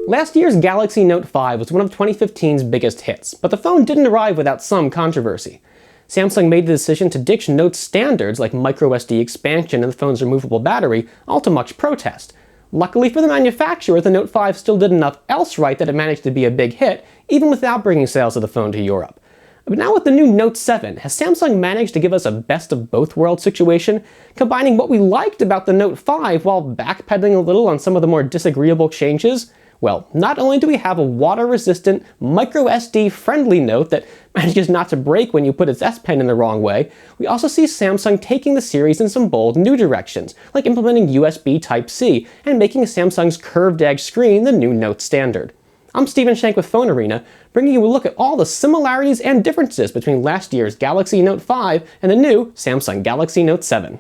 Last year's Galaxy Note 5 was one of 2015's biggest hits, but the phone didn't arrive without some controversy. Samsung made the decision to ditch Note standards like microSD expansion and the phone's removable battery, all to much protest. Luckily for the manufacturer, the Note 5 still did enough else right that it managed to be a big hit, even without bringing sales of the phone to Europe. But now with the new Note 7, has Samsung managed to give us a best of both worlds situation, combining what we liked about the Note 5 while backpedaling a little on some of the more disagreeable changes? Well, not only do we have a water-resistant, microSD-friendly Note that manages not to break when you put its S Pen in the wrong way, we also see Samsung taking the series in some bold new directions, like implementing USB Type-C and making Samsung's curved edge screen the new Note standard. I'm Stephen Shank with PhoneArena, bringing you a look at all the similarities and differences between last year's Galaxy Note 5 and the new Samsung Galaxy Note 7.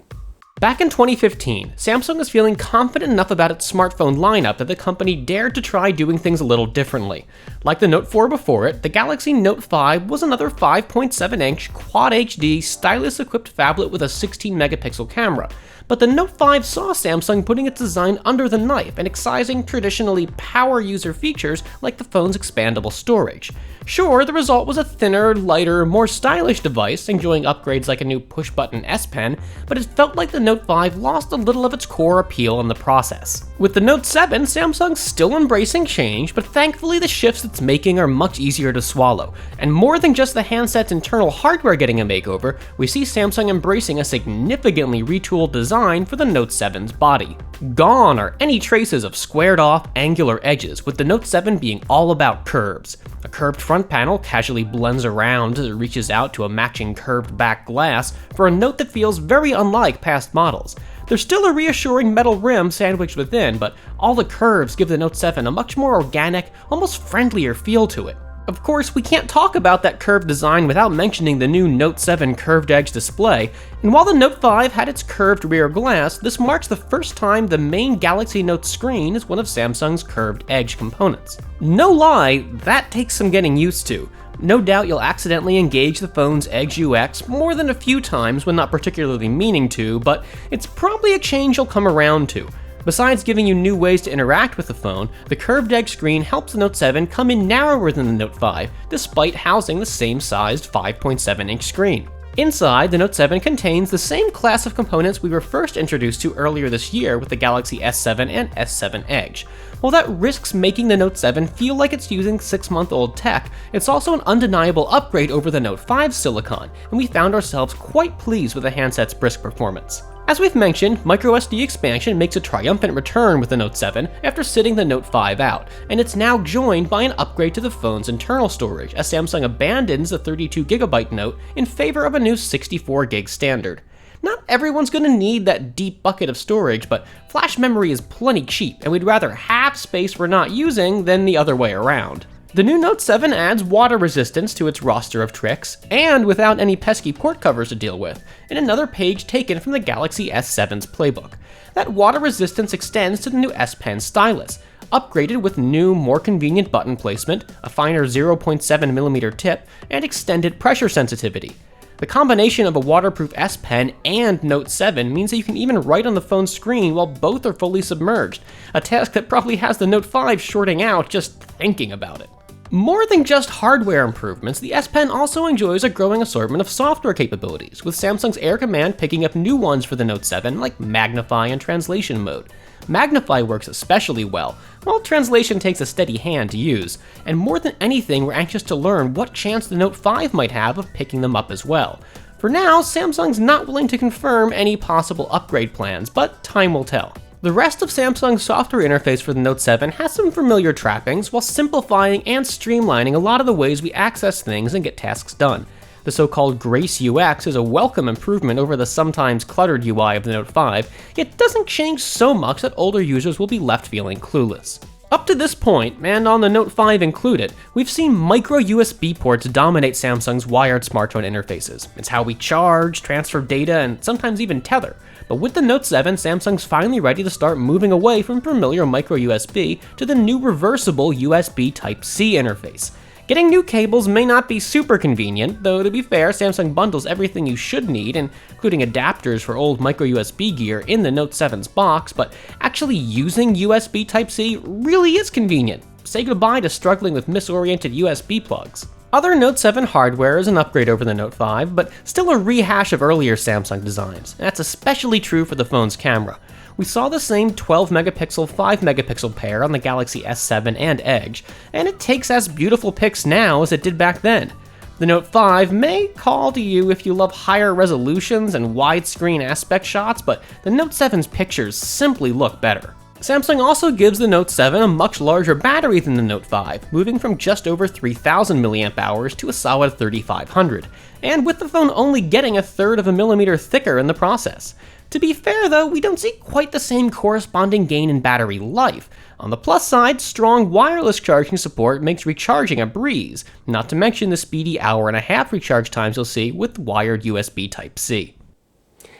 Back in 2015, Samsung was feeling confident enough about its smartphone lineup that the company dared to try doing things a little differently. Like the Note 4 before it, the Galaxy Note 5 was another 5.7-inch Quad HD stylus-equipped phablet with a 16-megapixel camera. But the Note 5 saw Samsung putting its design under the knife and excising traditionally power user features like the phone's expandable storage. Sure, the result was a thinner, lighter, more stylish device, enjoying upgrades like a new push-button S Pen, but it felt like the Note 5 lost a little of its core appeal in the process. With the Note 7, Samsung's still embracing change, but thankfully the shifts it's making are much easier to swallow. And more than just the handset's internal hardware getting a makeover, we see Samsung embracing a significantly retooled design for the Note 7's body. Gone are any traces of squared-off, angular edges, with the Note 7 being all about curves. A curved front panel casually blends around as it reaches out to a matching curved back glass for a Note that feels very unlike past models. There's still a reassuring metal rim sandwiched within, but all the curves give the Note 7 a much more organic, almost friendlier feel to it. Of course, we can't talk about that curved design without mentioning the new Note 7 curved edge display, and while the Note 5 had its curved rear glass, this marks the first time the main Galaxy Note screen is one of Samsung's curved edge components. No lie, that takes some getting used to. No doubt you'll accidentally engage the phone's Edge UX more than a few times when not particularly meaning to, but it's probably a change you'll come around to. Besides giving you new ways to interact with the phone, the curved edge screen helps the Note 7 come in narrower than the Note 5, despite housing the same sized 5.7-inch screen. Inside, the Note 7 contains the same class of components we were first introduced to earlier this year with the Galaxy S7 and S7 Edge. While that risks making the Note 7 feel like it's using 6-month-old tech, it's also an undeniable upgrade over the Note 5 silicon, and we found ourselves quite pleased with the handset's brisk performance. As we've mentioned, microSD expansion makes a triumphant return with the Note 7 after sitting the Note 5 out, and it's now joined by an upgrade to the phone's internal storage as Samsung abandons the 32GB Note in favor of a new 64GB standard. Not everyone's gonna need that deep bucket of storage, but flash memory is plenty cheap, and we'd rather have space we're not using than the other way around. The new Note 7 adds water resistance to its roster of tricks, and without any pesky port covers to deal with, in another page taken from the Galaxy S7's playbook. That water resistance extends to the new S Pen stylus, upgraded with new, more convenient button placement, a finer 0.7mm tip, and extended pressure sensitivity. The combination of a waterproof S Pen and Note 7 means that you can even write on the phone's screen while both are fully submerged, a task that probably has the Note 5 shorting out just thinking about it. More than just hardware improvements, the S Pen also enjoys a growing assortment of software capabilities, with Samsung's Air Command picking up new ones for the Note 7 like Magnify and Translation Mode. Magnify works especially well, while Translation takes a steady hand to use, and more than anything we're anxious to learn what chance the Note 5 might have of picking them up as well. For now, Samsung's not willing to confirm any possible upgrade plans, but time will tell. The rest of Samsung's software interface for the Note 7 has some familiar trappings while simplifying and streamlining a lot of the ways we access things and get tasks done. The so-called Grace UX is a welcome improvement over the sometimes cluttered UI of the Note 5, yet doesn't change so much that older users will be left feeling clueless. Up to this point, and on the Note 5 included, we've seen micro USB ports dominate Samsung's wired smartphone interfaces. It's how we charge, transfer data, and sometimes even tether. But with the Note 7, Samsung's finally ready to start moving away from familiar micro USB to the new reversible USB Type-C interface. Getting new cables may not be super convenient, though to be fair, Samsung bundles everything you should need, including adapters for old micro USB gear in the Note 7's box, but actually using USB Type-C really is convenient. say goodbye to struggling with misoriented USB plugs. Other Note 7 hardware is an upgrade over the Note 5, but still a rehash of earlier Samsung designs, and that's especially true for the phone's camera. We saw the same 12-megapixel, 5-megapixel pair on the Galaxy S7 and Edge, and it takes as beautiful pics now as it did back then. The Note 5 may call to you if you love higher resolutions and widescreen aspect shots, but the Note 7's pictures simply look better. Samsung also gives the Note 7 a much larger battery than the Note 5, moving from just over 3,000 mAh to a solid 3,500, and with the phone only getting a third of a millimeter thicker in the process. To be fair though, we don't see quite the same corresponding gain in battery life. On the plus side, strong wireless charging support makes recharging a breeze, not to mention the speedy hour-and-a-half recharge times you'll see with wired USB Type-C.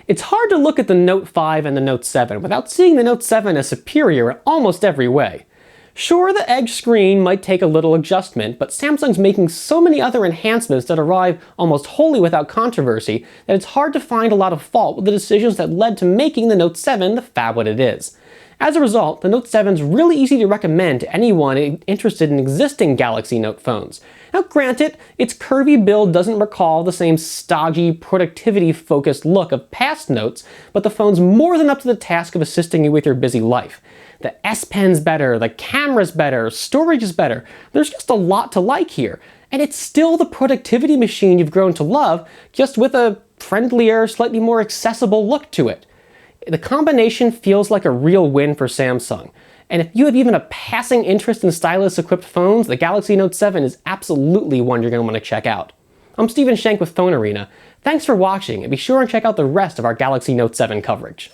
It's hard to look at the Note 5 and the Note 7 without seeing the Note 7 as superior in almost every way. Sure, the Edge screen might take a little adjustment, but Samsung's making so many other enhancements that arrive almost wholly without controversy that it's hard to find a lot of fault with the decisions that led to making the Note 7 the phablet it is. As a result, the Note 7 is really easy to recommend to anyone interested in existing Galaxy Note phones. Now granted, its curvy build doesn't recall the same stodgy, productivity-focused look of past Notes, but the phone's more than up to the task of assisting you with your busy life. The S Pen's better, the camera's better, storage is better. There's just a lot to like here. And it's still the productivity machine you've grown to love, just with a friendlier, slightly more accessible look to it. The combination feels like a real win for Samsung. And if you have even a passing interest in stylus-equipped phones, the Galaxy Note 7 is absolutely one you're going to want to check out. I'm Stephen Shank with PhoneArena. Thanks for watching, and be sure and check out the rest of our Galaxy Note 7 coverage.